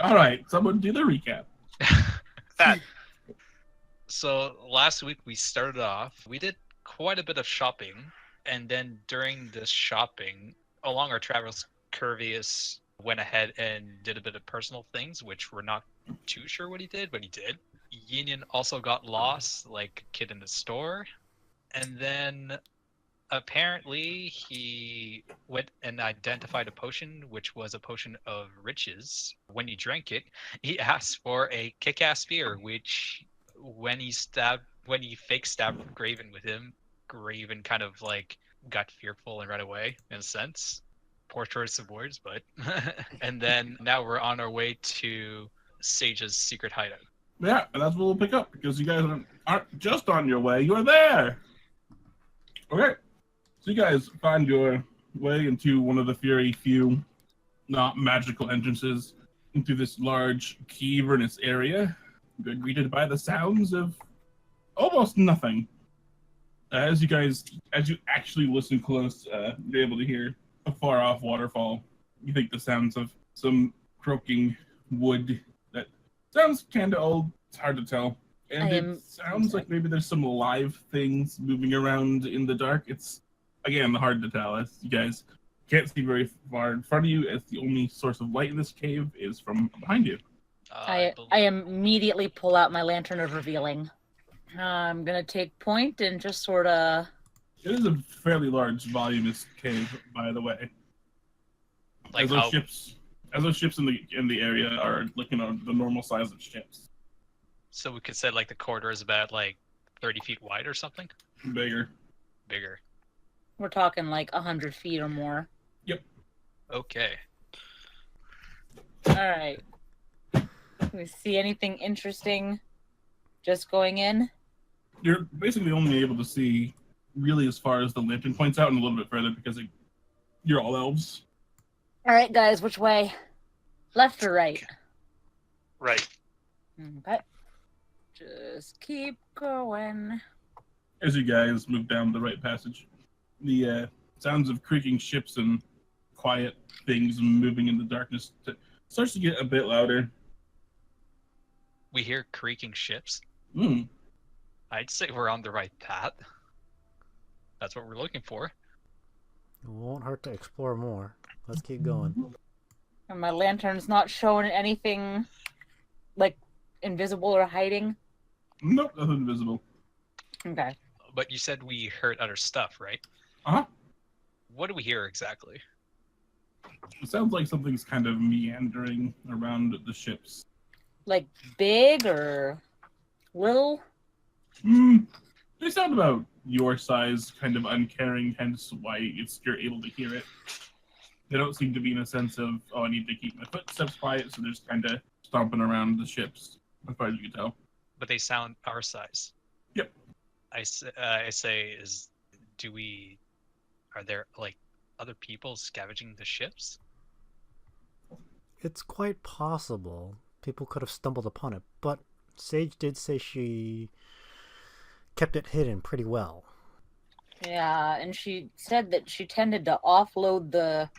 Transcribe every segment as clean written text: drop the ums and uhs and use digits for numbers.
All right, someone do the recap. That. So last week we started off. We did quite a bit of shopping, and then during this shopping, along our travels, Kerveius went ahead and did a bit of personal things, which we're not too sure what he did, but he did. Yenian also got lost, like a kid in the store, and then apparently he went and identified a potion, which was a potion of riches. When he drank it, he asked for a kick-ass spear, which when he fake stabbed Graven with him, Graven kind of like got fearful and ran away in a sense. Poor choice of words, but and then now we're on our way to Sage's secret hideout. Yeah, and that's what we'll pick up because you guys aren't just on your way; you are there. Okay, so you guys find your way into one of the very few not magical entrances into this large cavernous area. You're greeted by the sounds of almost nothing. As you actually listen close, you're able to hear a far-off waterfall. You think the sounds of some croaking wood that sounds kind of old. It's hard to tell. And it sounds like maybe there's some live things moving around in the dark. It's, again, hard to tell as you guys can't see very far in front of you, as the only source of light in this cave is from behind you. I immediately pull out my lantern of revealing. I'm gonna take point and just sort of. It is a fairly large, voluminous cave, by the way. Like as those ships in the area are looking at the normal size of ships. So we could say like the corridor is about like 30 feet wide or something? Bigger. We're talking like 100 feet or more. Yep. Okay. All right. We see anything interesting just going in? You're basically only able to see really as far as the lantern points out and a little bit further because you're all elves. All right, guys, which way? Left or right? Right. Okay. Just keep going. As you guys move down the right passage, the sounds of creaking ships and quiet things moving in the darkness starts to get a bit louder. We hear creaking ships. I'd say we're on the right path. That's what we're looking for. It won't hurt to explore more. Let's keep going. And my lantern's not showing anything like invisible or hiding? Nope, nothing visible. Okay. But you said we heard other stuff, right? Uh-huh. What do we hear exactly? It sounds like something's kind of meandering around the ships. Like big or little? They sound about your size, kind of uncaring, hence why you're able to hear it. They don't seem to be in a sense of, I need to keep my footsteps quiet, so they're just kind of stomping around the ships, as far as you can tell. But they sound our size. Yep. I say, are there, like, other people scavenging the ships? It's quite possible. People could have stumbled upon it, but Sage did say she kept it hidden pretty well. Yeah, and she said that she tended to offload the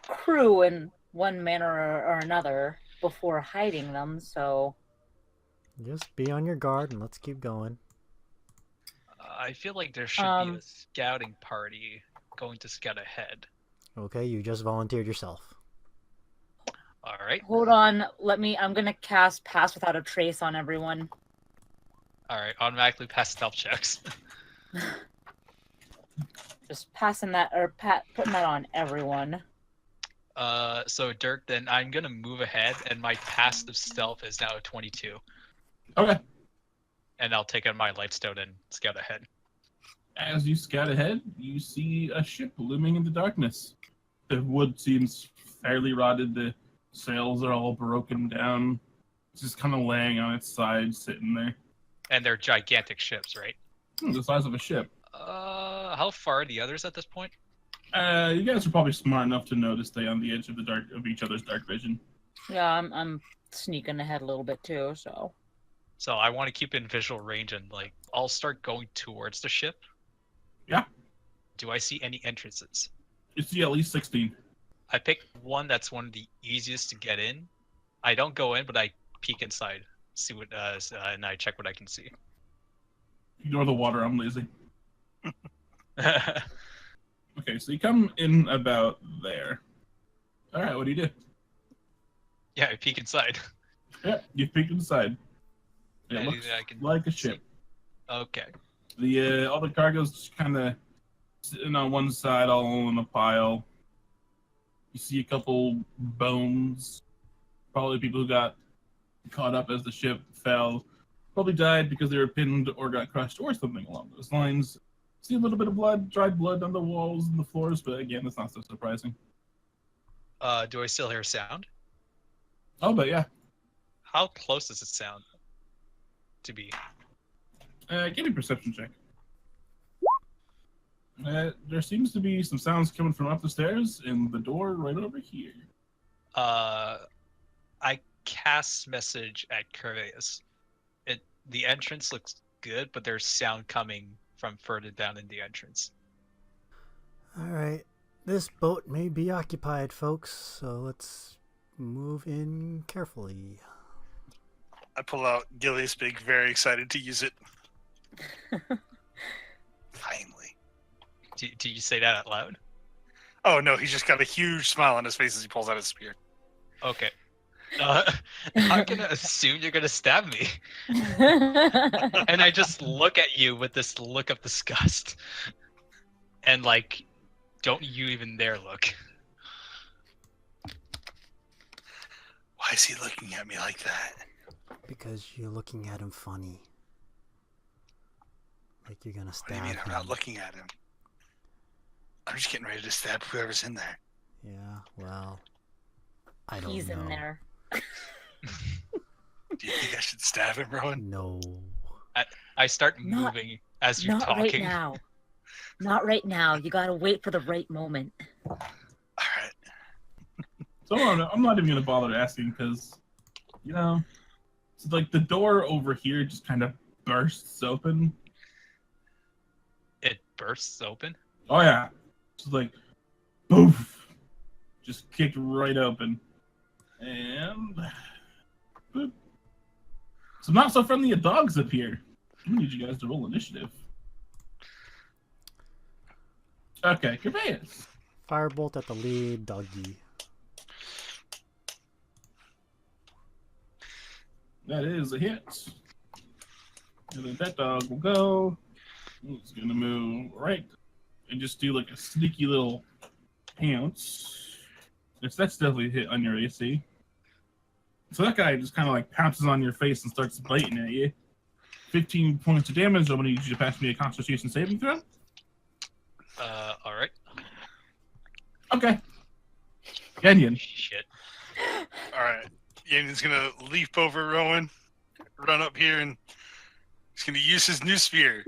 crew in one manner or another before hiding them, so... Just be on your guard and let's keep going. I feel like there should be a scouting party going to scout ahead. Okay, you just volunteered yourself. All right. Hold on, I'm gonna cast Pass Without a Trace on everyone. All right, automatically pass stealth checks. Just passing that, or putting that on everyone. So Dirk, then I'm gonna move ahead, and my passive stealth is now a 22. Okay. And I'll take out my lightstone and scout ahead. As you scout ahead, you see a ship looming in the darkness. The wood seems fairly rotted. The sails are all broken down. It's just kind of laying on its side, sitting there. And they're gigantic ships, right? The size of a ship. How far are the others at this point? You guys are probably smart enough to know to stay on the edge of each other's dark vision. Yeah, I'm sneaking ahead a little bit too, so. So I want to keep in visual range and like I'll start going towards the ship. Yeah. Do I see any entrances? You see at least 16. I picked one that's one of the easiest to get in, I don't go in, but I peek inside, see what, and I check what I can see. Ignore the water, I'm lazy. Okay, so you come in about there. Alright, what do you do? Yeah, I peek inside. Yeah, you peek inside. It Anything looks I can like a see. ship. Okay. All the cargo's just kind of sitting on one side, all in a pile. You see a couple bones. Probably people who got caught up as the ship fell. Probably died because they were pinned or got crushed or something along those lines. See a little bit of blood, dried blood on the walls and the floors, but again, it's not so surprising. Do I still hear sound? Oh, but yeah. How close does it sound to be? Give me a perception check. There seems to be some sounds coming from up the stairs and the door right over here. I cast message at Kerveius. The entrance looks good, but there's sound coming from further down in the entrance. Alright, this boat may be occupied, folks, so let's move in carefully. I pull out Gilly's Big, very excited to use it. Finally. Do you say that out loud? Oh no, he's just got a huge smile on his face as he pulls out his spear. Okay. I'm gonna assume you're gonna stab me. And I just look at you with this look of disgust. And like, don't you even dare look. Why is he looking at me like that? Because you're looking at him funny. Like you're gonna What do stab you mean I'm him. not looking at him? I'm just getting ready to stab whoever's in there. Yeah, well, I don't He's know. in there. Do you think I should stab him, Rowan? No. I start Not- moving as you're Not right talking. now. Not right now. You gotta wait for the right moment. Alright. So I'm not even going to bother asking because, you know, it's like the door over here just kind of bursts open. It bursts open. Oh, yeah. Just like, poof. Just kicked right open. And, boop. Some not so friendly dogs appear. I'm gonna need you guys to roll initiative. Okay, Kerveius. Firebolt at the lead doggy. That is a hit. And then that dog will go. He's gonna move right and just do like a sneaky little pounce. That's definitely a hit on your AC. So that guy just kind of like pounces on your face and starts biting at you. 15 points of damage. I'm gonna need you to pass me a Constitution saving throw. All right. Okay. Yenian. Shit. Alright. Yenian's gonna leap over Rowan, run up here, and he's gonna use his new spear.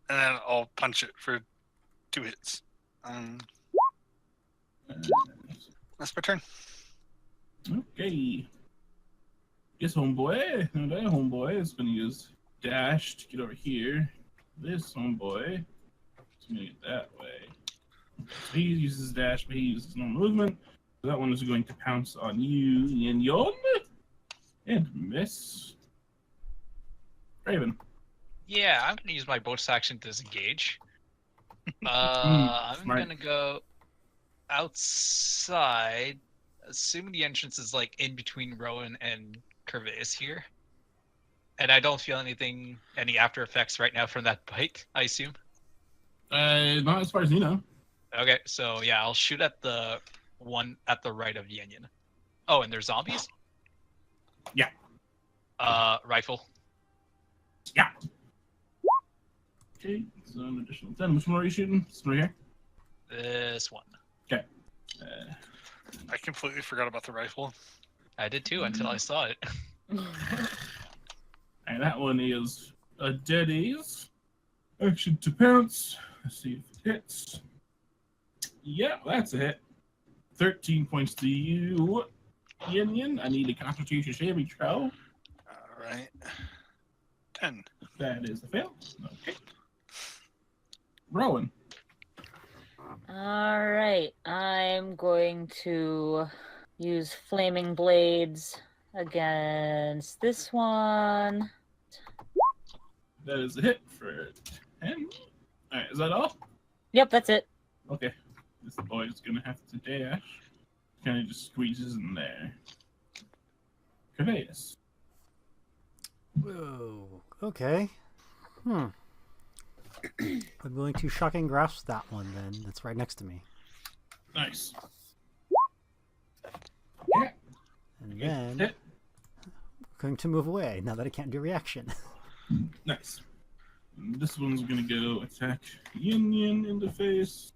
And then I'll punch it for 2 hits. That's my turn. Okay. This homeboy, and that homeboy is gonna use dash to get over here. This homeboy is gonna get that way. So he uses dash, but he uses no movement. So that one is going to pounce on you, Yenian, and miss. Graven. Yeah, I'm gonna use my bonus action to disengage. I'm smart. gonna go outside, assuming the entrance is like in between Rowan and Kerveius here. And I don't feel any after effects right now from that bite, I assume. Not as far as you know. Okay, so yeah, I'll shoot at the one at the right of Yenian. Oh, and there's zombies? Yeah. Rifle. Yeah. Okay, so an additional 10. Which one are you shooting? This one right here? This one. Okay. I completely forgot about the rifle. I did too until I saw it. And that one is a deadies. Action to pounce. Let's see if it hits. Yeah, that's a hit. 13 points to you, Yenian. I need a Constitution saving throw. Alright. 10. That is a fail. Okay. Rowan. Alright, I'm going to use flaming blades against this one. That is a hit for 10. Alright, is that all? Yep, that's it. Okay. This boy's gonna have to dash. Kind of just squeezes in there. Kerveius. Whoa. Okay. I'm going to shocking grasp that one then. That's right next to me. Nice. And then Hit. going to move away now that I can't do reaction. Nice. And this one's gonna go attack Yenian in the face.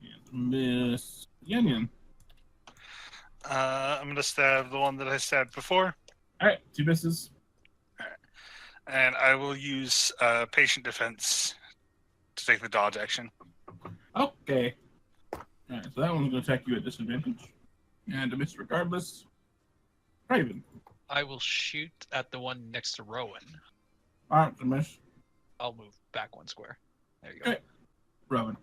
And miss Yenian. I'm gonna stab the one that I stabbed before, Alright, 2 misses. and I will use patient defense to take the dodge action. Okay. Alright, so that one's gonna attack you at disadvantage. And a miss regardless. Graven. I will shoot at the one next to Rowan. Alright, the miss. I'll move back 1 square. There you go. Okay. Rowan.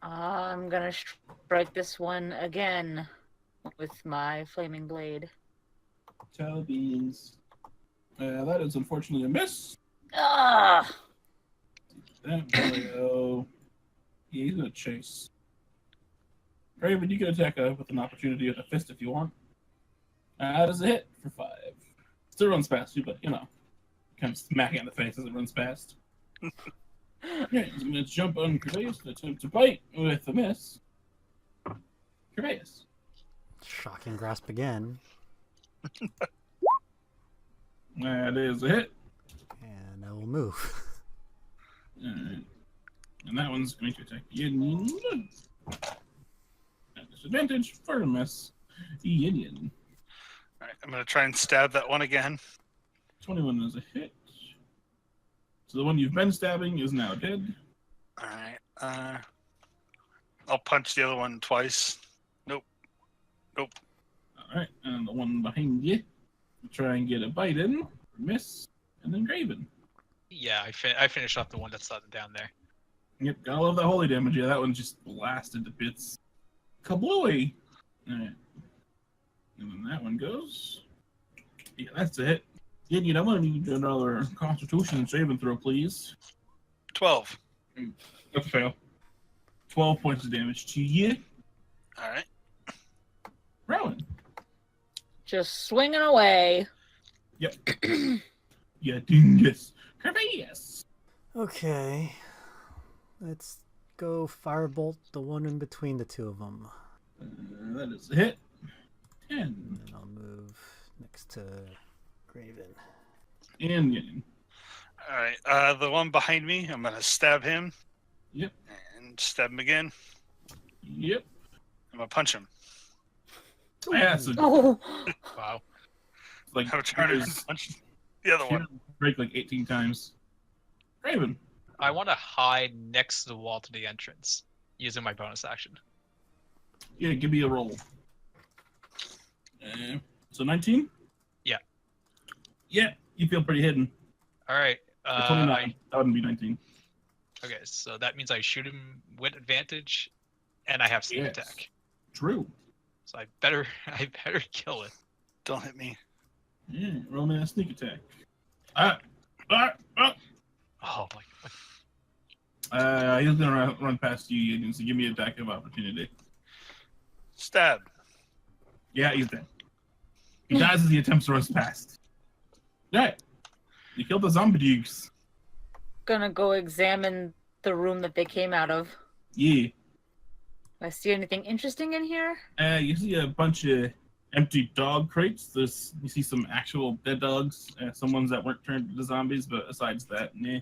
I'm gonna strike this one again with my flaming blade. Tell beans. That is unfortunately a miss. Ah! That boyo. Yeah, he's gonna chase. Graven, you can attack with an opportunity with a fist if you want. That is a hit for 5. Still runs past you, but kind of smacking in the face as it runs past. Okay, he's gonna jump on Kerveius and attempt to bite with a miss. Kerveius. Shocking grasp again. That is a hit. And I will move. Alright. And that one's going to attack Yenian. At disadvantage for a miss. Yenian. All right, I'm gonna try and stab that one again. 21 is a hit. So the one you've been stabbing is now dead. All right, I'll punch the other one twice. Nope. Alright, and the one behind you. Try and get a bite in. Miss. And then Graven. Yeah, I finished off the one that's down there. Yep, got all of that holy damage. Yeah, that one just blasted to bits. Kablooey! Alright. And then that one goes. Yeah, that's a hit. Yenian, I'm gonna need another Constitution saving throw, please. 12. That's a fail. 12 points of damage to you. All right. Rowan. Just swinging away. Yep. Yeah, dingus. Kerveius. Okay. Let's go firebolt the one in between the two of them. That is a hit. 10. And then I'll move next to Graven. And Yenian. All right. The one behind me, I'm gonna stab him. Yep. And stab him again. Yep. I'm gonna punch him. Yeah, so Oh, Wow. like How much harder than punch the other one? break like 18 times. Graven. I want to hide next to the wall to the entrance using my bonus action. Yeah, give me a roll. So 19? Yeah. Yeah, you feel pretty hidden. All right. Or 29. That wouldn't be 19. Okay, so that means I shoot him with advantage, and I have sneak Yes. attack. True. So I better kill it. Don't hit me. Yeah, roll me a sneak attack. Oh my He's gonna run past you, Yenian, so give me an attack of opportunity. Stab. Yeah, he's dead. He dies as he attempts to rush past. Alright. You killed the zombie dukes. gonna go examine the room that they came out of. Yeah. I see anything interesting in here? You see a bunch of empty dog crates. You see some actual dead dogs. Some ones that weren't turned into zombies, but besides that, nah.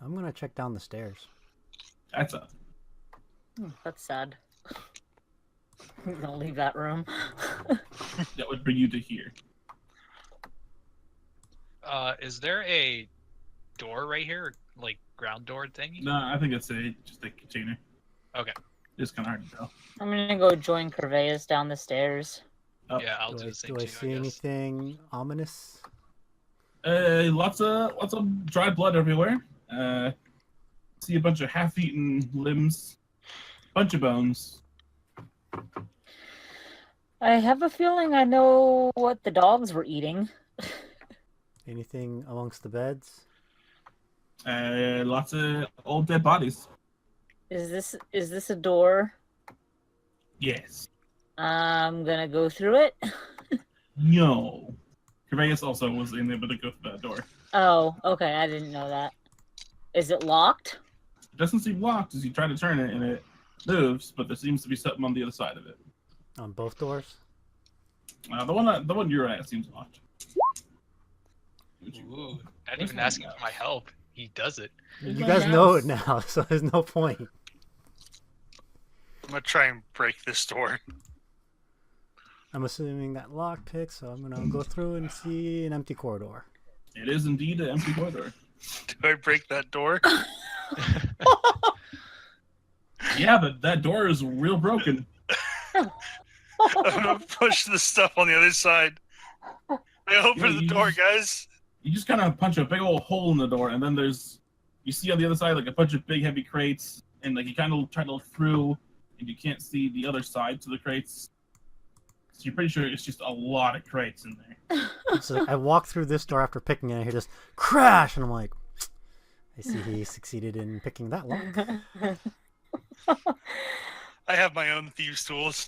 I'm gonna check down the stairs. That's up. That's sad. I'm gonna leave that room. That would bring you to here. Is there a door right here, like ground door thingy? No, I think it's just a container. Okay. It's kind of hard to tell. I'm gonna go join Kerveius down the stairs. Up. Yeah, I'll do the same Do I too, see guess. anything ominous? Lots of dry blood everywhere. See a bunch of half-eaten limbs, bunch of bones. I have a feeling I know what the dogs were eating. Anything amongst the beds? Lots of old dead bodies. Is this a door? Yes. I'm gonna go through it. No. Kerveius also was able to go through that door. Oh, okay. I didn't know that. Is it locked? It doesn't seem locked as you try to turn it and it moves, but there seems to be something on the other side of it. On both doors? The one you're at seems locked. Ooh, not even asking for my help. He does it. You guys know it now, so there's no point. I'm gonna try and break this door. I'm assuming that lockpick, so I'm gonna go through and see an empty corridor. It is indeed an empty corridor. Do I break that door? Yeah, but that door is real broken. I'm gonna push the stuff on the other side. I open the door, guys. You just kind of punch a big old hole in the door, and then you see on the other side like a bunch of big heavy crates, and like you kind of try to look through, and you can't see the other side to the crates. So you're pretty sure it's just a lot of crates in there. So I walk through this door after picking it, and I hear this crash, and I'm like, I see he succeeded in picking that lock. I have my own thieves' tools.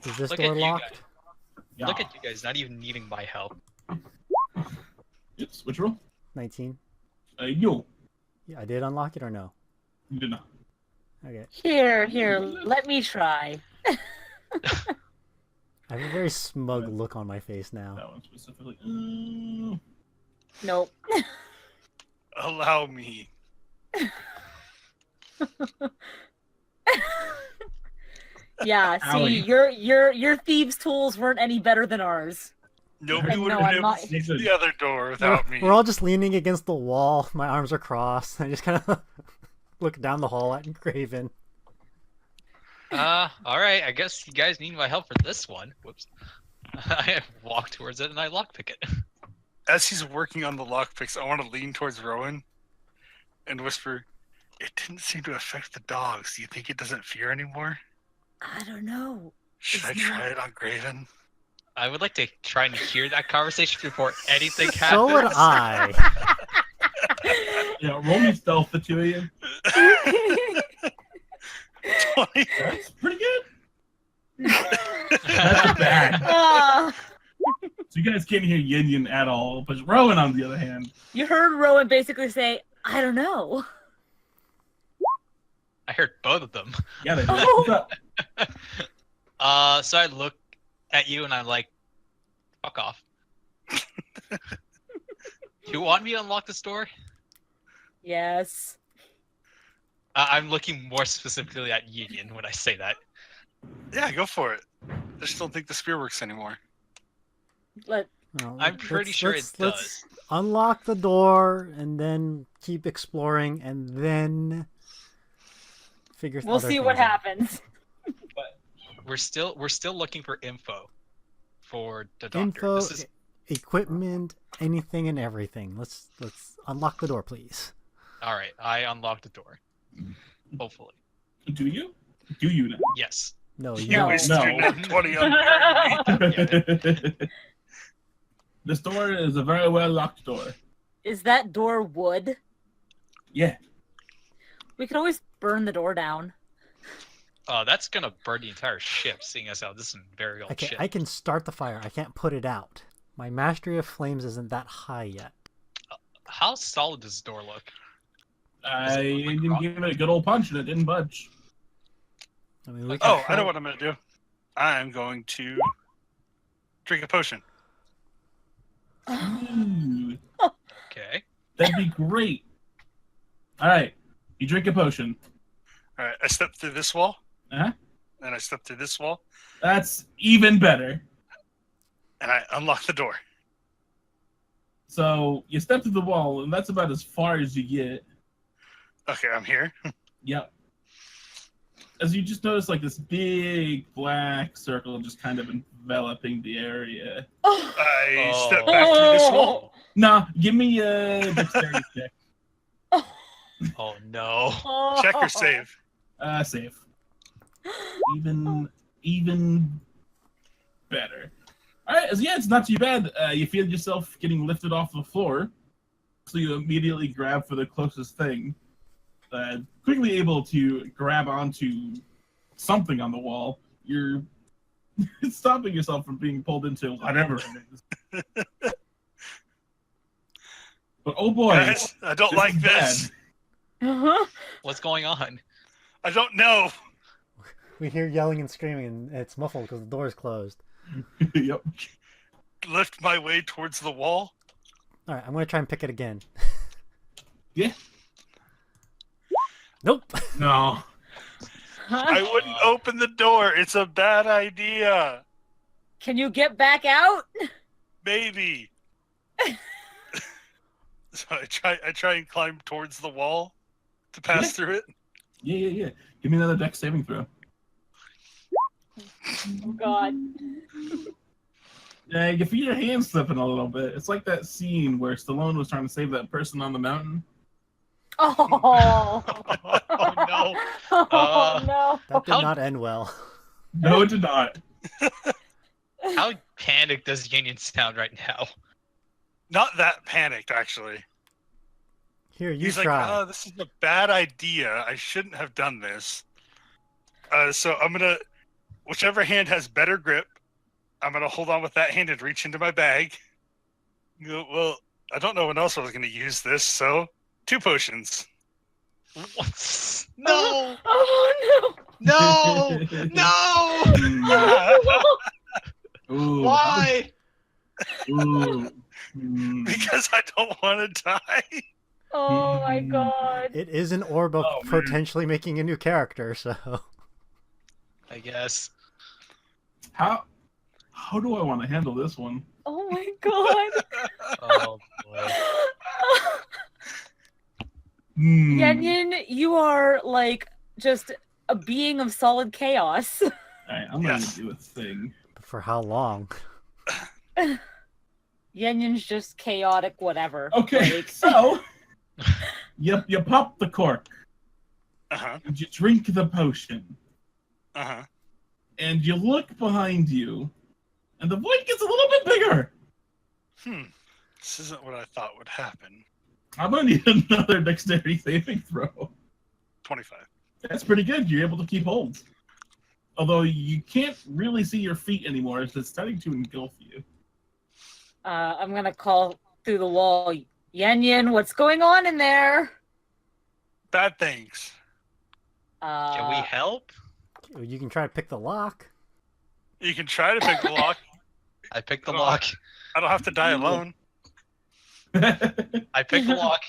Is this Look door at you locked? guys. Yeah. Look at you guys, not even needing my help. Yes, which roll? 19. Yo. Yeah, I did unlock it or no? You did not. Okay. Here, let me try. I have a very smug look on my face now. That one specifically. Nope. Allow me. Yeah, Owie. see, your thieves' tools weren't any better than ours. Nobody No, would have I'm been able not- to see the other door without me. We're all just leaning against the wall. My arms are crossed. I just kind of look down the hall at Graven. Alright, I guess you guys need my help for this one. Whoops. I walk towards it and I lockpick it. As he's working on the lockpicks, I want to lean towards Rowan and whisper, "It didn't seem to affect the dogs. Do you think it doesn't fear anymore? I don't know. Should I It's try not- it on Graven?" I would like to try and hear that conversation before anything happens. So would I. Yeah, roll me stealth, the two of you. 20. That's pretty good. That's bad. Ah, So you guys can't hear Yenian at all, but Rowan, on the other hand, you heard Rowan basically say, I don't know. I heard both of them. yeah, they do. Oh. What's up? So I look at you and I'm like, fuck off. You want me to unlock this door? Yes. I'm looking more specifically at Yenian when I say that. Yeah, go for it. I just don't think the spear works anymore. Let Well, I'm pretty sure it let's unlock the door and then keep exploring and then figure. we'll other see what things out. happens. We're still looking for info for the doctor. Info, This is equipment, anything and everything. Let's unlock the door, please. all right. I unlocked the door. Hopefully, Do you? Do you now? yes. No, You No. wasted your No. net 20 on burying me. This door is a very well locked door. Is that door wood? Yeah. We could always burn the door down. That's gonna burn the entire ship, seeing as how this is a very old ship. I can start the fire. I can't put it out. My mastery of flames isn't that high yet. How solid does this door look? I didn't give it a good old punch and it didn't budge. I mean, we can Oh, I try- know what I'm going to do. I'm going to drink a potion. Ooh, Okay. that'd be great. All right. You drink a potion. All right, I step through this wall, Uh-huh. and I step through this wall, That's even better. and I unlock the door. So you step through the wall, and that's about as far as you get. Okay, I'm here. Yep. As you just notice, like this big black circle just kind of enveloping the area. I Oh. step back through this wall. Nah, give me a dexterity check. Oh no. Check or save. Save. Even better. All right, so yeah, it's not too bad. You feel yourself getting lifted off the floor, so you immediately grab for the closest thing. Quickly able to grab onto something on the wall. You're stopping yourself from being pulled into whatever it is. But oh boy, Guys, I don't like is this. Uh-huh. What's going on? I don't know. We hear yelling and screaming, and it's muffled because the door is closed. bad. Yep. Lift my way towards the wall. All right, I'm gonna try and pick it again. Yeah. Nope. No. I wouldn't open the door. It's a bad idea. Can you get back out? Maybe. So I try and climb towards the wall to pass through it. Yeah. Give me another dex saving throw. Oh God. Yeah, you feel your hands slipping a little bit. It's like that scene where Stallone was trying to save that person on the mountain. Oh. Oh no. Oh no. That did How- not end well. No, it did not. How panicked does Yenian sound right now? Not that panicked, actually. Here, you He's like, try. oh, this is a bad idea. I shouldn't have done this. So I'm going to, whichever hand has better grip, I'm going to hold on with that hand and reach into my bag. You go, well, I don't know when else I was going to use this, so 2 potions. What? No! Oh No! No! Ooh, Why? Ooh. Because I don't want to die. no. Oh my God. It is an orb of Oh, man. potentially making a new character, so. I guess. How do I want to handle this one? Oh my God. Oh boy. Yenian, you are like just a being of solid chaos. All right, I'm going Yes. to do a thing. But for how long? Yenian's just chaotic, whatever. Okay, Like, so you pop the cork Uh-huh. and you drink the potion Uh-huh. and you look behind you and the void gets a little bit bigger. This isn't what I thought would happen. I'm going to need another dexterity saving throw. 25. That's pretty good. You're able to keep hold. Although you can't really see your feet anymore, as it's starting to engulf you. I'm gonna call through the wall. Yenian, what's going on in there? Bad things. Can we help? You can try to pick the lock. You can try to pick the lock. I picked the Oh. lock. I don't have to die alone. I picked the lock.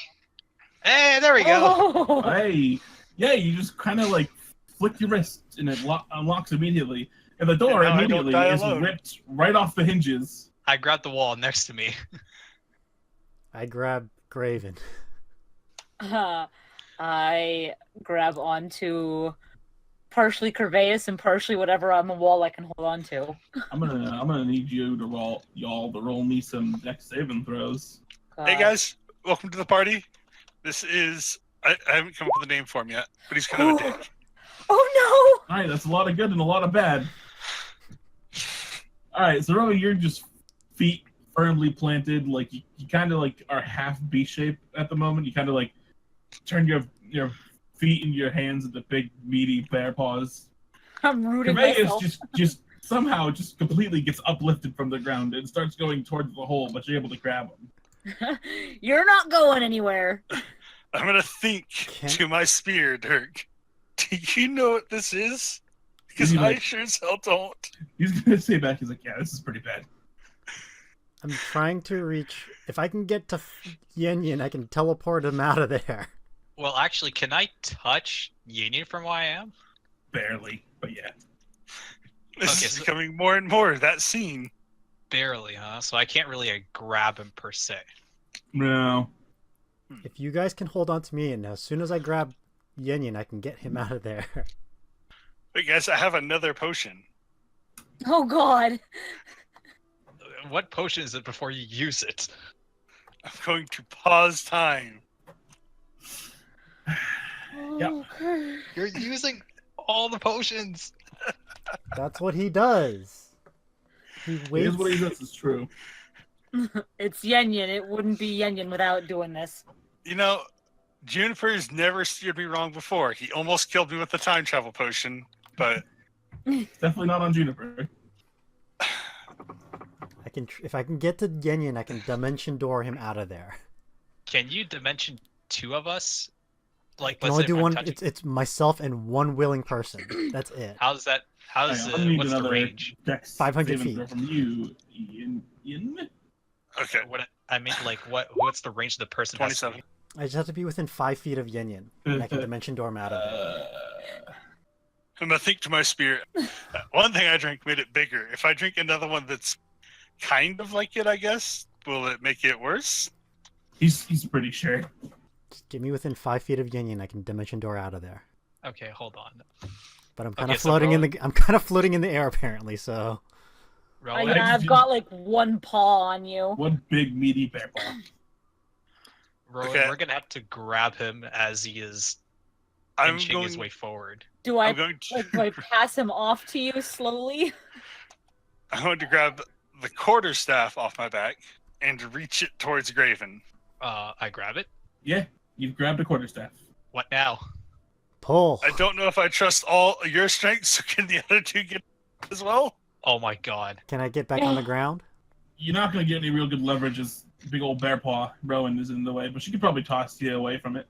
Hey, there we go. Oh. Hey, yeah, you just kind of like flick your wrist and it unlocks immediately. And the door And now I don't immediately die is alone. ripped right off the hinges. I grabbed the wall next to me. I grab Graven. I grab onto partially Kerveius and partially whatever on the wall I can hold on to. I'm gonna need you to roll me some dex saving throws. Hey guys, welcome to the party. This is I haven't come up with a name for him yet, but he's kind of a dick. Oh All right, that's a lot of good and a lot of bad. All right, so Rowan, you're just feet firmly planted, like you kind of like are half B shape at the moment. You kind of like turn your feet and your hands into big meaty bear paws. no! I'm rooting Kerveius myself. just somehow just completely gets uplifted from the ground and starts going towards the hole, but you're able to grab him. You're not going anywhere. I'm gonna think to my spear, Dirk. Do you know what this is? Because He's I like- sure as hell don't. He's gonna say back, he's like, yeah, this is pretty bad. I'm trying to reach. If I can get to Yenian, I can teleport him out of there. Well, actually, can I touch Yenian from where I am? Barely, but yeah. This Okay, is so- becoming more and more that scene. Barely, huh? So I can't really grab him per se. No. If you guys can hold on to me, and as soon as I grab Yenian, I can get him out of there. But guys, I have another potion. Oh God. What potion is it before you use it? I'm going to pause time. Yep. Okay. You're using all the potions. That's what he does. He It waits. is what he says is true. It's Yenian. It wouldn't be Yenian without doing this. You know, Juniper's never steered me wrong before. He almost killed me with the time travel potion, but Definitely not on Juniper. If I can get to Yenian, I can dimension door him out of there. Can you dimension 2 of us? Like, I can let's only say do if I'm one. touching- It's myself and one willing person. That's it. How's that? How's Hang on, I'm gonna need what's the another range? Dex 500 saving feet. throw from you, Ian. okay. What I mean, like, what's the range of the person? has to 27. be? I just have to be within 5 feet of Yenian, and I can dimension door him out of there. I'm gonna think to my spirit. One thing I drank made it bigger. If I drink another one that's kind of like it, I guess, will it make it worse? He's pretty sure. Just get me within 5 feet of Yenian, I can dimension door out of there. Okay, hold on. But I'm kind of Okay, so floating roll- I'm kind of floating in the air apparently. So Rowan, Yeah, I've got like one paw on you. One big meaty bear paw. Rowan, Okay. we're gonna have to grab him as he is I'm inching his going. way forward. Do I I'm going to. like do I pass him off to you slowly? I'm going to grab the quarterstaff off my back and reach it towards Graven. I grab it. Yeah, you've grabbed a quarterstaff. What now? pull. I don't know if I trust all your strengths. So can the other two get as well? Oh my god. Can I get back on the ground? You're not going to get any real good leverage as big old bear paw Rowan is in the way, but she could probably toss you away from it.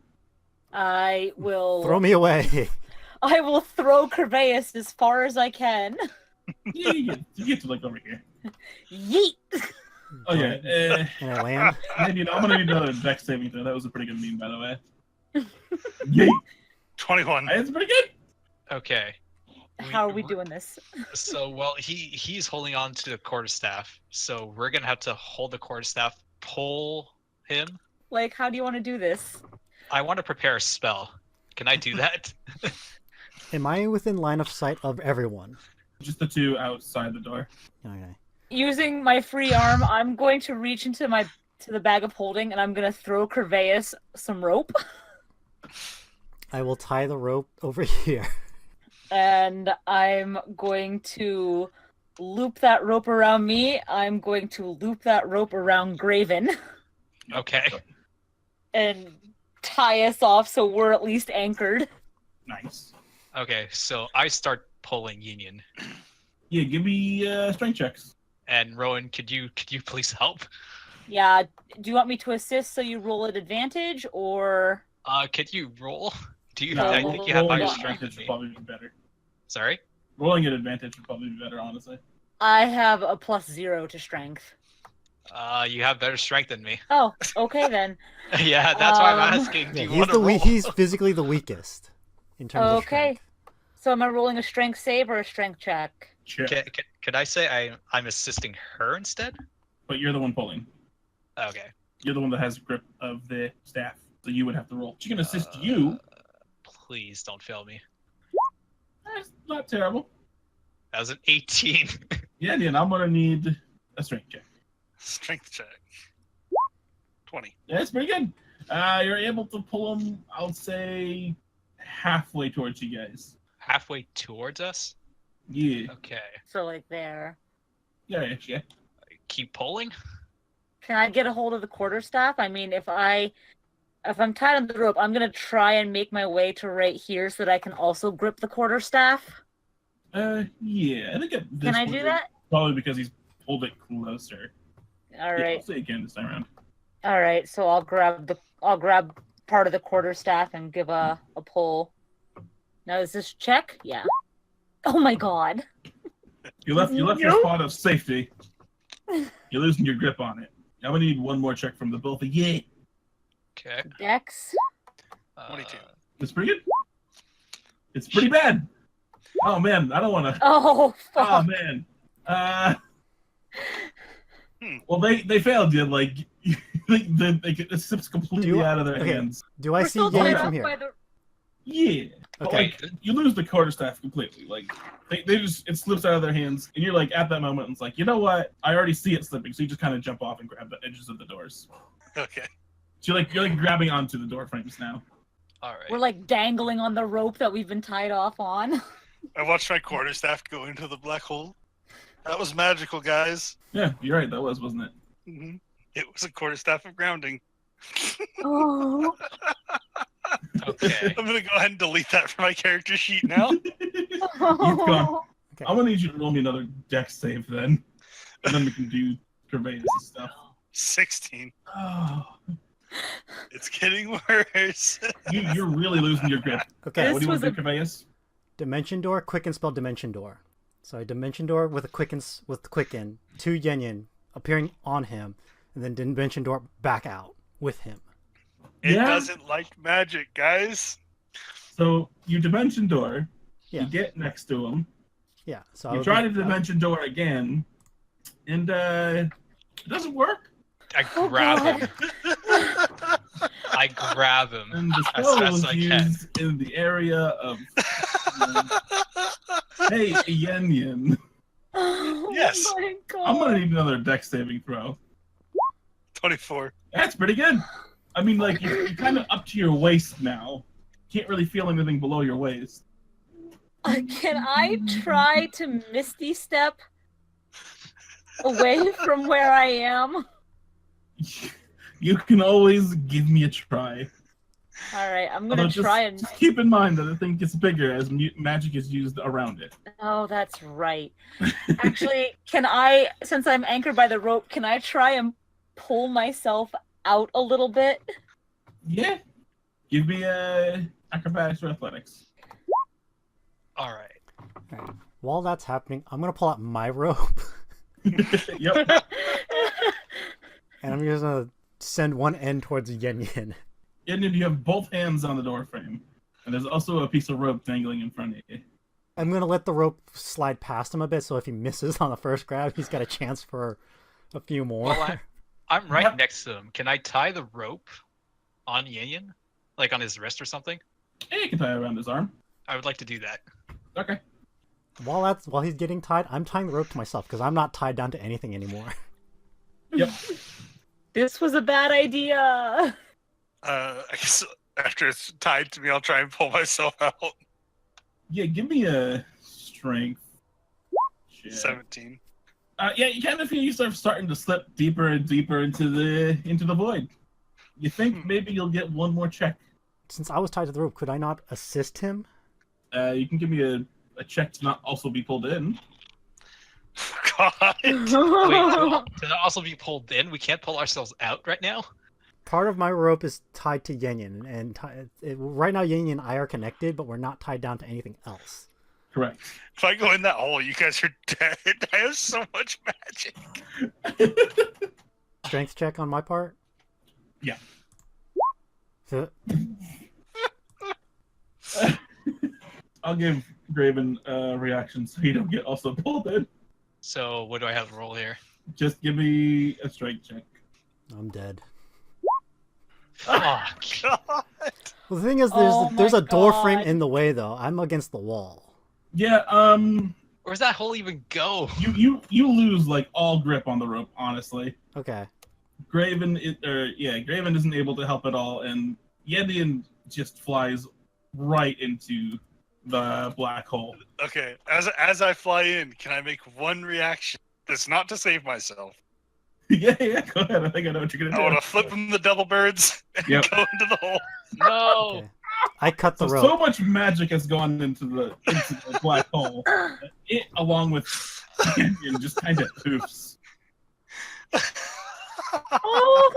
I will Throw me away. I will throw Kerveius as far as I can. Yeah, you get to like over here. Yeet! Oh yeah, Can I land? and you know I'm gonna need another dex saving throw. That was a pretty good meme, by the way. Yeet. 21. That's pretty good. Okay. How are we doing this? So, well, he's holding on to the quarterstaff, so we're gonna have to hold the quarterstaff, pull him. Like, how do you want to do this? I want to prepare a spell. Can I do that? Am I within line of sight of everyone? Just the two outside the door. Okay. Using my free arm, I'm going to reach into the bag of holding, and I'm going to throw Kerveius some rope. I will tie the rope over here. And I'm going to loop that rope around me. I'm going to loop that rope around Graven Okay. and tie us off so we're at least anchored. Nice. Okay, so I start pulling Yenian. Yeah, give me strength checks. And Rowan, could you please help? Yeah, do you want me to assist so you roll at advantage, or... Could you roll? Do you? No, I think you have rolling higher at strength than advantage would me. probably be better. Sorry. Rolling at advantage would probably be better, honestly. I have a +0 to strength. You have better strength than me. Oh, okay then. Yeah, that's why I'm Um, asking. Do Yeah, you want to roll? he's physically the weakest in terms of Okay. strength. So am I rolling a strength save or a strength check? Check. Could I say I'm assisting her instead? But you're the one pulling. Okay. You're the one that has grip of the staff, so you would have to roll. She can assist you. Please don't fail me. That's not terrible. That was an 18. Yeah, I'm gonna need a strength check. Strength check. 20. Yeah, that's pretty good. You're able to pull them, I'll say, halfway towards you guys. Halfway towards us? Yeah. Okay. So like there. Yeah. Keep pulling? Can I get a hold of the quarterstaff? I mean, if I'm tied on the rope, I'm gonna try and make my way to right here so that I can also grip the quarterstaff. Yeah. I think at this Can I point, do that? Probably because he's pulled it closer. All Yeah, right. I'll say again this time around. All right. So I'll grab part of the quarterstaff and give a pull. Now is this check? Yeah. Oh my god. You left your spot of safety. You're losing your grip on it. I'm gonna need one more check from the both of you. Okay. Dex. 22. It's pretty good. It's pretty bad. Oh man, I don't want to. Oh Oh fuck. man. Well, they failed you. Like, it slips completely Do- out of their okay. hands. Do I We're see still tied Yang up from here? by the- Yeah. But, Okay. like, you lose the quarterstaff completely. Like, they just, it slips out of their hands, and you're like, at that moment, it's like, you know what? I already see it slipping, so you just kind of jump off and grab the edges of the doors. Okay. So you're like grabbing onto the door frames now. All right. We're like dangling on the rope that we've been tied off on. I watched my quarterstaff go into the black hole. That was magical, guys. Yeah, you're right. That was, wasn't it? hmm It was a quarterstaff of grounding. Oh. Okay. I'm gonna go ahead and delete that from my character sheet now. You've gone. Okay. I'm gonna need you to roll me another dex save then, and then we can do Kerveius stuff. 16. Oh, It's getting worse. you're really losing your grip. Okay. What do you want was to do, Kerveius? Dimension door, quicken spell, dimension door. So I dimension door with a quicken to Yenian appearing on him, and then dimension door back out with him. It Yeah. doesn't like magic, guys. So you dimension door. Yeah. You get next to him. Yeah. So I You would try be- to dimension door again, and it doesn't work. I Oh, grab God. him. I grab him And the as spell fast was as I can. used in the area of hey Yenian. Oh Yes. my God. I'm gonna need another dex saving throw. 24. That's pretty good. I mean, like you're kind of up to your waist now. Can't really feel anything below your waist. Can I try to Misty Step away from where I am? You can always give me a try. All right, I'm Although gonna try and. just keep in mind that the thing gets bigger as magic is used around it. Oh, that's right. Actually, can I, since I'm anchored by the rope, can I try and pull myself out a little bit? Yeah. Give me acrobatics or athletics. All right. Alright. While that's happening, I'm gonna pull out my rope, Yep. and I'm just gonna send one end towards Yenian. And then you have both hands on the door frame. And there's also a piece of rope dangling in front of you. I'm gonna let the rope slide past him a bit, so if he misses on the first grab, he's got a chance for a few more. Well, I'm right Yep. next to him. Can I tie the rope on Yenian? Like on his wrist or something? Yeah, you can tie it around his arm. I would like to do that. Okay. While he's getting tied, I'm tying the rope to myself because I'm not tied down to anything anymore. Yep. This was a bad idea. I guess after it's tied to me, I'll try and pull myself out. Yeah, give me a strength. Shit. 17. Yeah, you kind of feel yourself starting to slip deeper and deeper into the void. You think maybe you'll get one more check. Since I was tied to the rope, could I not assist him? You can give me a check to not also be pulled in. God. Wait, to also be pulled in? We can't pull ourselves out right now? Part of my rope is tied to Yenian, and right now Yenian and I are connected, but we're not tied down to anything else. Correct. If I go in that hole, you guys are dead. I have so much magic. Strength check on my part? Yeah. So- I'll give Graven a reaction so you don't get also pulled in. So what do I have to roll here? Just give me a strength check. I'm dead. Fuck. God. Well, the thing is, Oh there's my a door frame God. in the way, though. I'm against the wall. Yeah, Where's that hole even go? you lose like all grip on the rope, honestly. Okay. Graven isn't able to help at all, and Yenian just flies right into the black hole. Okay, as I fly in, can I make one reaction? That's not to save myself. Yeah, go ahead. I think I know what you're I gonna want do. to flip from the double birds and Yep. go into the hole. No. Okay. I cut the So, rope. so much magic has gone into the black hole. It, along with Yenian, just kind of poofs. Oh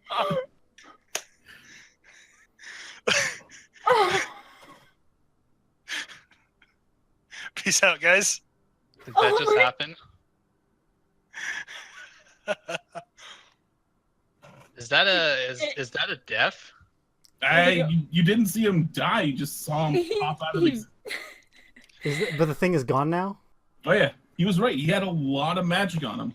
my Peace out, guys. Did that Oh just my- happen? Is that a death? You didn't see him die. You just saw him pop out of the. But the thing is gone now? Oh yeah, he was right. He had a lot of magic on him.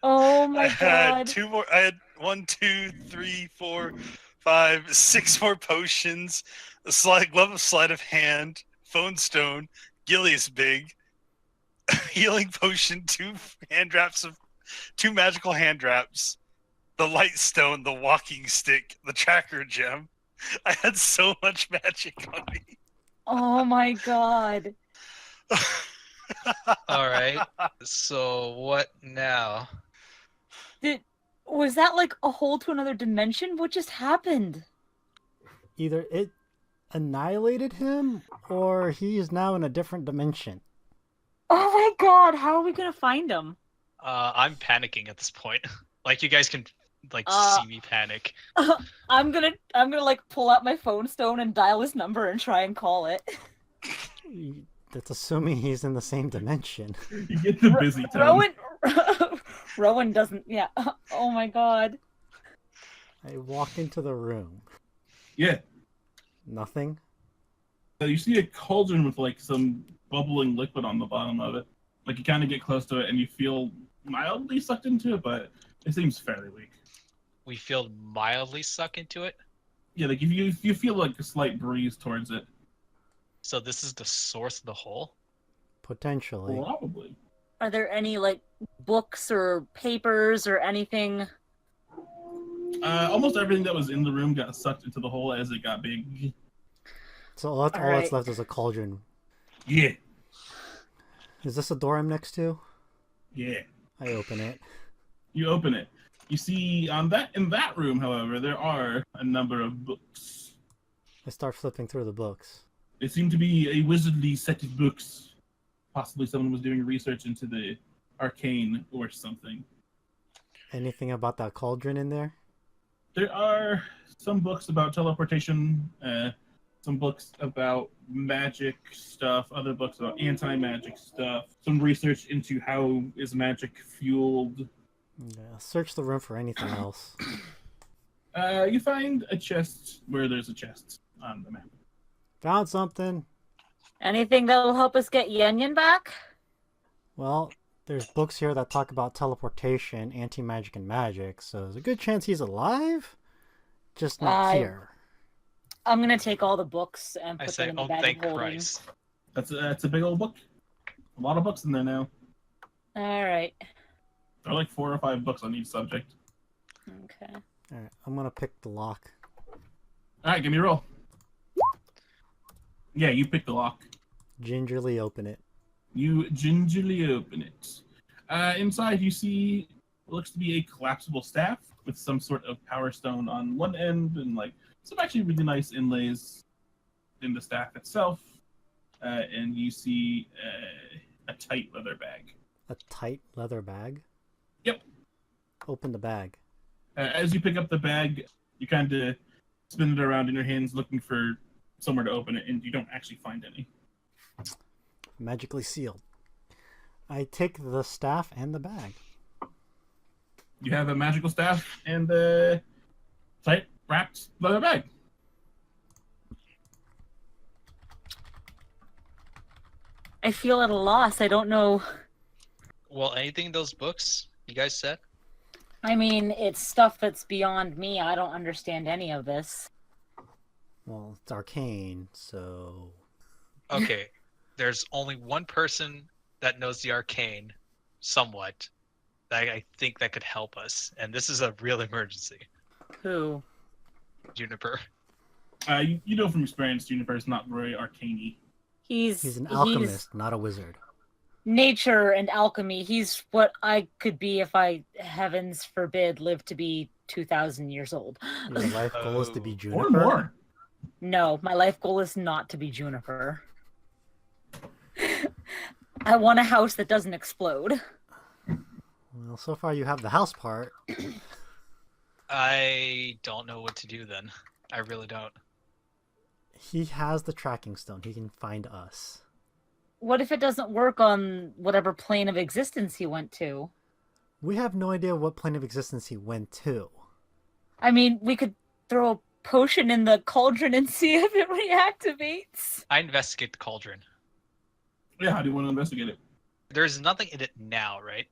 Oh I my had God. two more. I had 1, 2, 3, 4, 5, 6 more potions. A glove of sleight of hand, phone stone, Gillies big, healing potion, 2 magical hand wraps, the light stone, the walking stick, the tracker gem. I had so much magic on me. Oh my God. All right. So what now? Was that like a hole to another dimension? What just happened? Either it annihilated him, or he is now in a different dimension. Oh my god, how are we gonna find him? I'm panicking at this point. Like you guys can Uh, see me panic. I'm gonna like pull out my phone stone and dial his number and try and call it. That's assuming he's in the same dimension. You get the busy tone. Rowan doesn't. Yeah. Oh my god. I walk into the room. Yeah. Nothing. So you see a cauldron with like some bubbling liquid on the bottom of it. Like you kind of get close to it and you feel mildly sucked into it, but it seems fairly weak. We feel mildly suck into it. Yeah, like if you feel like a slight breeze towards it. So this is the source of the hole. Potentially. Probably. Are there any like books or papers or anything? Almost everything that was in the room got sucked into the hole as it got big. So all that's Alright. left is a cauldron. Yeah. Is this a door I'm next to? Yeah. I open it. You open it. You see in that room, however, there are a number of books. I start flipping through the books. They seem to be a wizardly set of books. Possibly someone was doing research into the arcane or something. Anything about that cauldron in there? There are some books about teleportation, some books about magic stuff, other books about anti-magic stuff, some research into how is magic fueled. Yeah, search the room for anything else. You find a chest where there's a chest on the map. Found something. Anything that will help us get Yenian back? Well, there's books here that talk about teleportation, anti-magic, and magic, so there's a good chance he's alive, just not here. I'm gonna take all the books and I put say, them in the oh bag thank of holding. Christ. That's a big old book. A lot of books in there now. All right. There are like 4 or 5 books on each subject. Okay. Alright, I'm gonna pick the lock. Alright, give me a roll. Yeah, you pick the lock. Gingerly open it. You gingerly open it. Inside, you see what looks to be a collapsible staff with some sort of power stone on one end and like some actually really nice inlays in the staff itself. And you see a tight leather bag. A tight leather bag? Yep. Open the bag. As you pick up the bag, you kind of spin it around in your hands looking for somewhere to open it, and you don't actually find any. Magically sealed. I take the staff and the bag. You have a magical staff and a tight wrapped leather bag. I feel at a loss. I don't know. Well, anything in those books you guys said? I mean, it's stuff that's beyond me. I don't understand any of this. Well, it's arcane, so... Okay, there's only one person that knows the arcane, somewhat, that I think that could help us, and this is a real emergency. Who? Juniper. You know from experience, Juniper's not very arcane-y. He's an alchemist, not a wizard. Nature and alchemy. He's what I could be if I, heavens forbid, lived to be 2,000 years old. Your life goal is to be Or Juniper? more. No, my life goal is not to be Juniper. I want a house that doesn't explode. Well, so far you have the house part. I don't know what to do then. I really don't. He has the tracking stone. He can find us. What if it doesn't work on whatever plane of existence he went to? We have no idea what plane of existence he went to. I mean, we could throw a potion in the cauldron and see if it reactivates. I investigate the cauldron. Yeah, how do you want to investigate it? There's nothing in it now, right?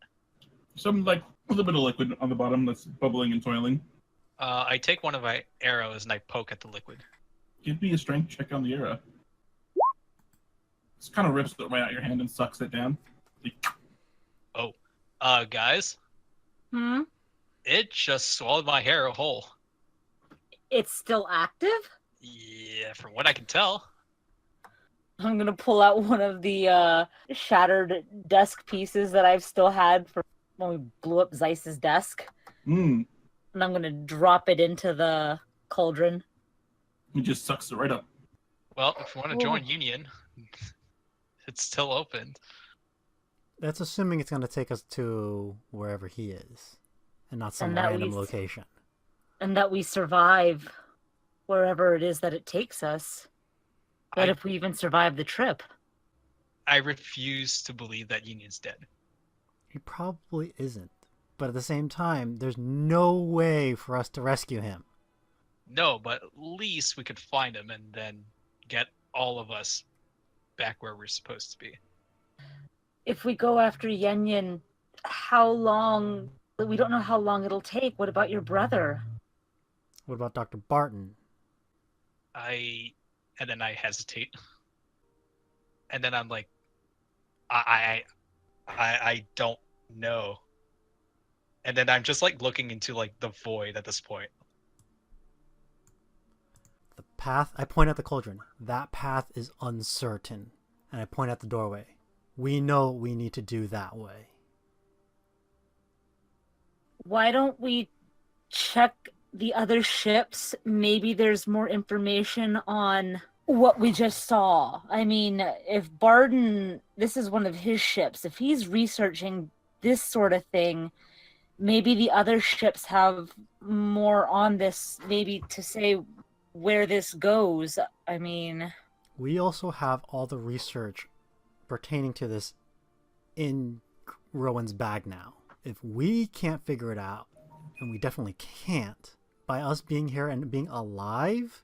Some like a little bit of liquid on the bottom that's bubbling and toiling. I take one of my arrows and I poke at the liquid. Give me a strength check on the arrow. Just kind of rips it right out your hand and sucks it down. Guys, Hmm? it just swallowed my arrow whole. It's still active? Yeah, from what I can tell. I'm gonna pull out one of the shattered desk pieces that I've still had from when we blew up Zeiss's desk, Mm. and I'm gonna drop it into the cauldron. He just sucks it right up. Well, if you want to join Union, it's still open. That's assuming it's going to take us to wherever he is, and not some And that random we- location. And that we survive wherever it is that it takes us. That I- if we even survive the trip. I refuse to believe that Union's dead. He probably isn't. But at the same time, there's no way for us to rescue him. No, but at least we could find him and then get all of us back where we're supposed to be. If we go after Yenian, how long? We don't know how long it'll take. What about your brother? What about Dr. Barton? And then I hesitate. And then I'm like, I don't know. And then I'm just like looking into like the void at this point. The path, I point at the cauldron. That path is uncertain. And I point at the doorway. We know we need to do that way. Why don't we check the other ships? Maybe there's more information on what we just saw. I mean, if Barden, this is one of his ships, if he's researching this sort of thing, maybe the other ships have more on this, maybe to say where this goes. I mean, We also have all the research pertaining to this in Rowan's bag now. If we can't figure it out, and we definitely can't, by us being here and being alive,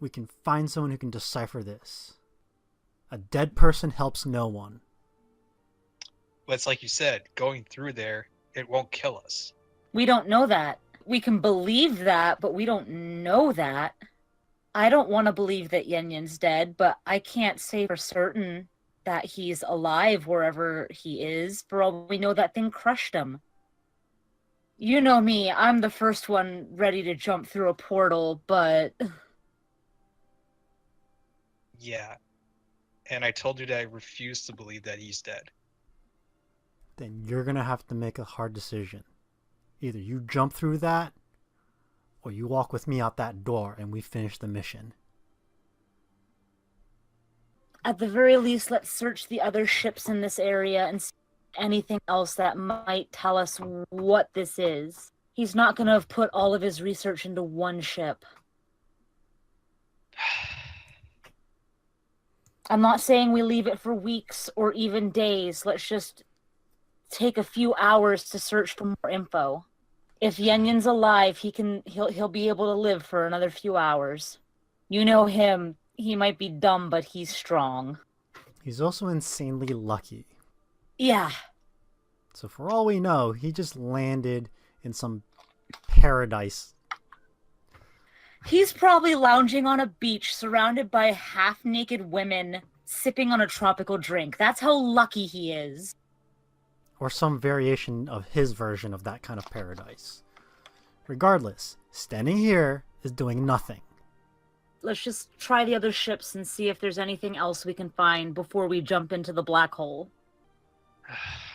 we can find someone who can decipher this. A dead person helps no one. But it's like you said, going through there, it won't kill us. we don't know that. We can believe that, but we don't know that. I don't want to believe that Yenian's dead, but I can't say for certain that he's alive wherever he is. For all we know, that thing crushed him. You know me, I'm the first one ready to jump through a portal, but Yeah. And I told you that I refuse to believe that he's dead. Then you're going to have to make a hard decision. Either you jump through that, or you walk with me out that door and we finish the mission. at the very least, let's search the other ships in this area and see anything else that might tell us what this is. He's not going to have put all of his research into one ship. I'm not saying we leave it for weeks or even days. Let's just take a few hours to search for more info. If Yenian's alive, he'll be able to live for another few hours. You know him. He might be dumb, but he's strong. He's also insanely lucky. Yeah. So for all we know, he just landed in some paradise. He's probably lounging on a beach surrounded by half-naked women sipping on a tropical drink. That's how lucky he is. Or some variation of his version of that kind of paradise. Regardless, standing here is doing nothing. Let's just try the other ships and see if there's anything else we can find before we jump into the black hole.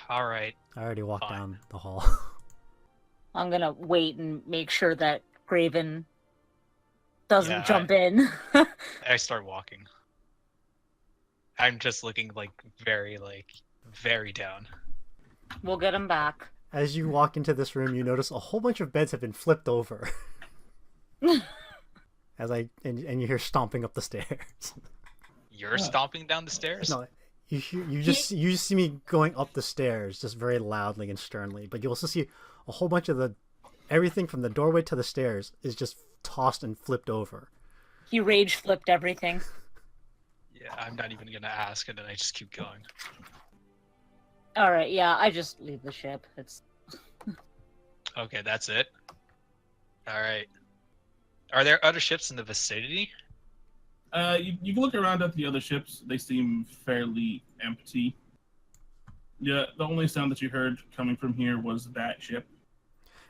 All right. I already walked Fine. down the hall. I'm gonna wait and make sure that Graven doesn't Yeah, jump in. I start walking. I'm just looking very down. We'll get him back. As you walk into this room, you notice a whole bunch of beds have been flipped over. And you hear stomping up the stairs. You're stomping down the stairs? No, you just see me going up the stairs just very loudly and sternly. But you also see a whole bunch of everything from the doorway to the stairs is just tossed and flipped over. He rage flipped everything. Yeah, I'm not even gonna ask, and then I just keep going. Alright, yeah, I just leave the ship. It's Okay, that's it. All right. Are there other ships in the vicinity? You can look around at the other ships. They seem fairly empty. Yeah, the only sound that you heard coming from here was that ship.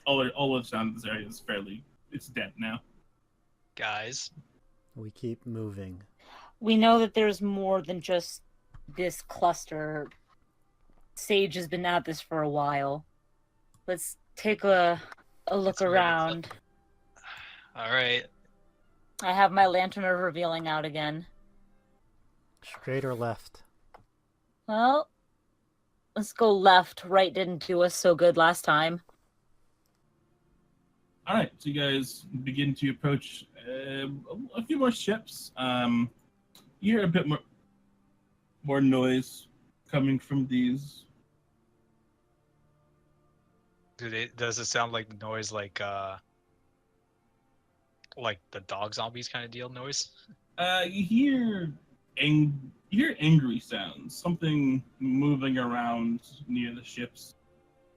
All of the sound in this area is it's dead now. Guys, We keep moving. We know that there's more than just this cluster. Sage has been at this for a while. Let's take a look It's where the around. All right. I have my lantern of revealing out again. Straight or left? Well, let's go left. Right didn't do us so good last time. All right, so you guys begin to approach a few more ships. You hear a bit more noise coming from these. Does it sound like noise like the dog zombies kind of deal noise? You hear angry sounds, something moving around near the ships.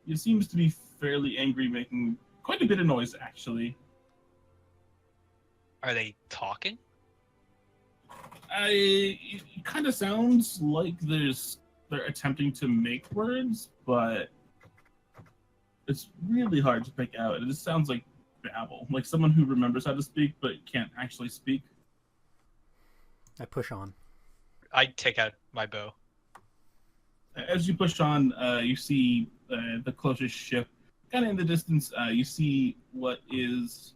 It seems to be fairly angry, making quite a bit of noise, actually. Are they talking? It kind of sounds like they're attempting to make words, but it's really hard to pick out. It just sounds like babble, like someone who remembers how to speak but can't actually speak. I push on. I take out my bow. As you push on, you see the closest ship. Kind of in the distance, you see what is,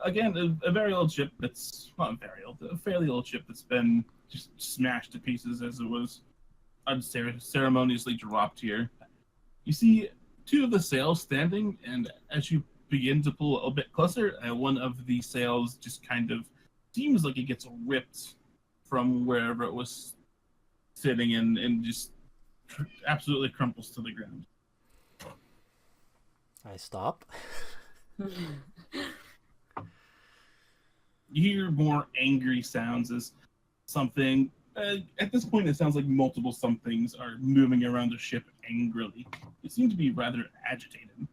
again, a very old ship that's, not very old, a fairly old ship that's been just smashed to pieces as it was unceremoniously dropped here. You see two of the sails standing, and as you begin to pull a bit closer, one of the sails just kind of seems like it gets ripped from wherever it was sitting and just absolutely crumples to the ground. I stop. You hear more angry sounds as something, at this point it sounds like multiple somethings are moving around the ship angrily. It seems to be rather agitated.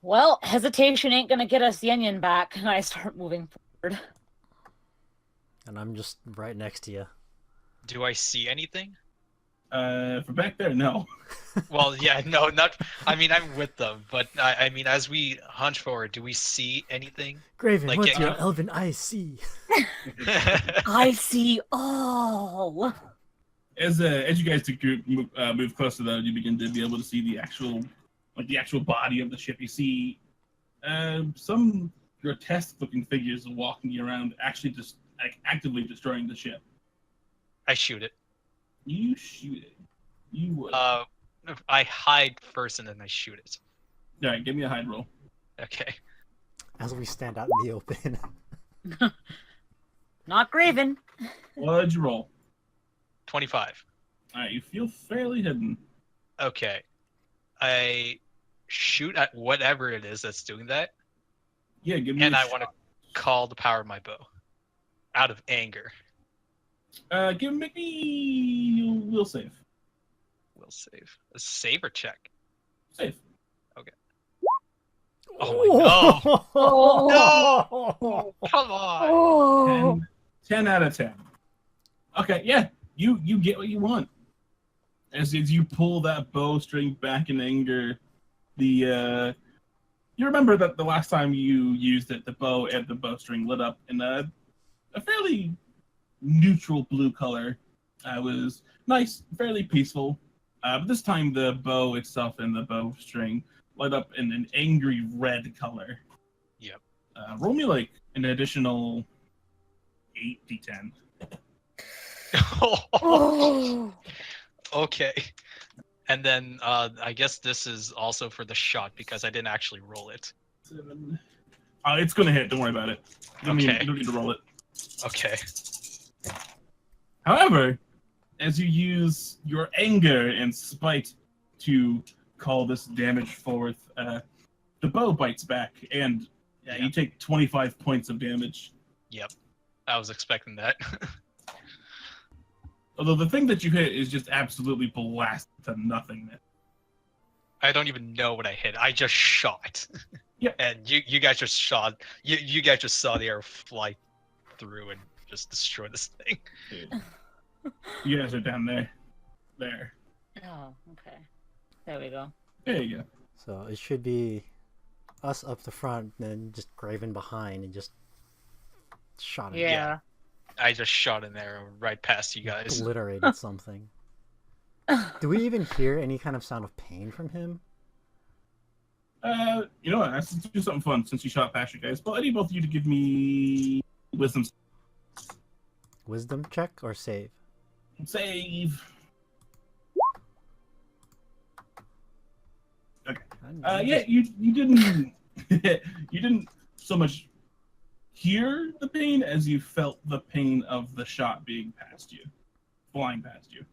Well, hesitation ain't gonna get us Yenian back, and I start moving forward. And I'm just right next to you. Do I see anything? For back there, no. Well, yeah, no, not. I mean, I'm with them, but I mean, as we hunch forward, do we see anything? Graven, Like, what's yeah, your elven eye see? I see all. As you guys move closer, though, you begin to be able to see the actual body of the ship. You see some grotesque-looking figures walking around, actually just actively destroying the ship. I shoot it. You shoot it. You would. I hide first and then I shoot it. All right, give me a hide roll. Okay. As we stand out in the open. Not Graven. What'd you roll? 25. All right, you feel fairly hidden. Okay. I shoot at whatever it is that's doing that, Yeah, give me. and a I shot. want to call the power of my bow out of anger. Make me. We'll save. We'll save. A save or check? Save. Oh my god. Oh. No! Come on! Oh. 10 out of 10. Okay, yeah, you get what you want. As you pull that bowstring back in anger, you remember that the last time you used it, the bow and the bowstring lit up in a fairly neutral blue color. It was nice, fairly peaceful. But this time the bow itself and the bowstring lit up in an angry red color. Yep. Roll me like an additional 8d10. Oh. Okay. And then I guess this is also for the shot because I didn't actually roll it. 7. It's gonna hit. Don't worry about it. You Okay. don't need to roll it. Okay. However, as you use your anger and spite to call this damage forth, the bow bites back, and you take 25 points of damage. Yep. I was expecting that. Although the thing that you hit is just absolutely blasted to nothingness. I don't even know what I hit. I just shot. Yep. And you guys just shot. You guys just saw the arrow fly through and just destroy this thing. Dude. You guys are down there. There. Oh, okay. There we go. There you go. So it should be us up the front, then just Graven behind, and just shot him. Yeah. I just shot an arrow right past you guys. Obliterated something. Do we even hear any kind of sound of pain from him? You know what? Let's do something fun since you shot past you guys. Well, I need both of you to give me wisdom Wisdom check or save? save. Okay. I'm Yeah, just- you didn't you didn't so much hear the pain as you felt the pain of the shot being past you, flying past you.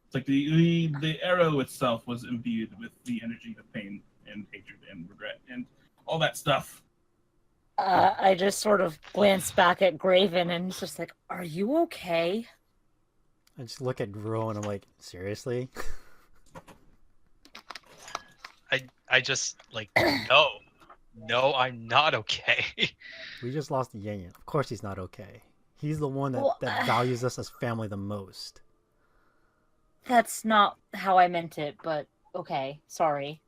It's like the arrow itself was imbued with the energy of pain and hatred and regret and all that stuff. I just sort of glanced back at Graven and it's just like, are you okay? I just look at Rowan and I'm like, seriously? I just like no, I'm not okay. We just lost Yenian. Of course he's not okay. He's the one that, Well, that values us as family the most. That's not how I meant it, but okay, sorry.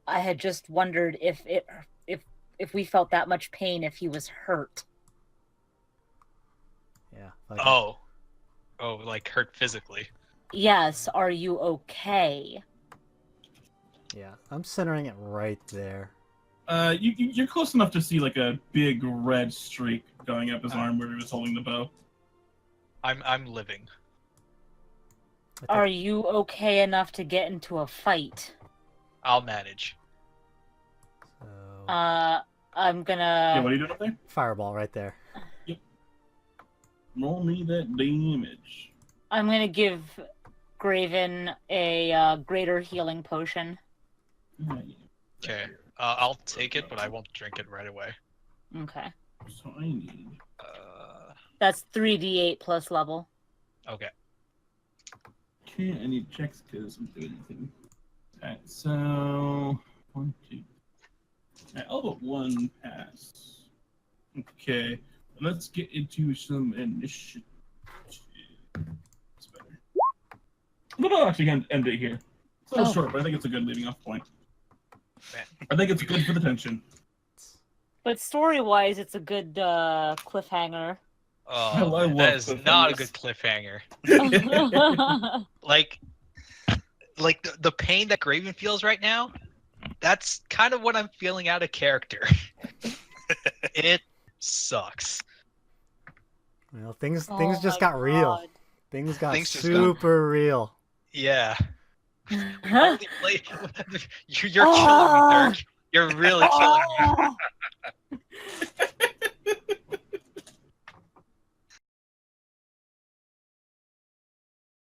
I had just wondered if we felt that much pain if he was hurt. Yeah. Like, Oh, like hurt physically. Yes, are you okay? yeah. I'm centering it right there. You're close enough to see like a big red streak going up his arm where he was holding the bow. I'm living. I think- Are you okay enough to get into a fight? I'll manage. So, I'm Yeah, what gonna. are you doing up there? fireball right there. Roll me that damage. I'm gonna give Graven a greater healing potion. Okay. I'll take it, but I won't drink it right away. Okay, So I need. that's 3d8 plus level. Okay. Okay, I need checks because I'm doing anything. Alright, so 1, 2. Alright, all but one pass. Okay, let's get into some initiative. That's better. But I'll actually end it here. It's a little Oh. short, but I think it's a good leaving off point. Man. I think it's good for the tension. But story-wise, it's a good cliffhanger. I Oh, love man, that is not a cliffhangers. good cliffhanger. Like the pain that Graven feels right now, that's kind of what I'm feeling out of character. It sucks. Well, things Oh just my got real. God. Things got Things just got- super real. Yeah. Huh? You're killing me, Dirk. You're really killing me.